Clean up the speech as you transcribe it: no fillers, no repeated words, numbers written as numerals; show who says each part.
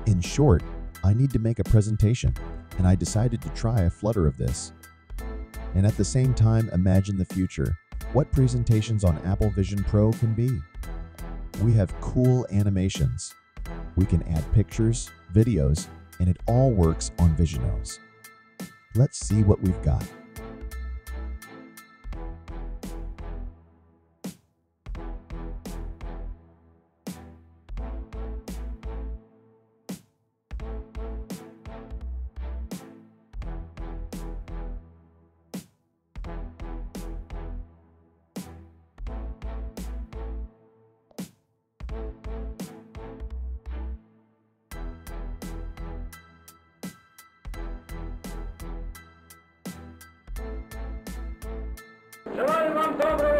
Speaker 1: In short, I need to make a presentation, and I decided to try a Flutter of this. And at the same time, imagine the future, what presentations on Apple Vision Pro can be. We have cool animations. We can add pictures, videos, and it all works on VisionOS. Let's see what we've got.
Speaker 2: Желаю вам доброго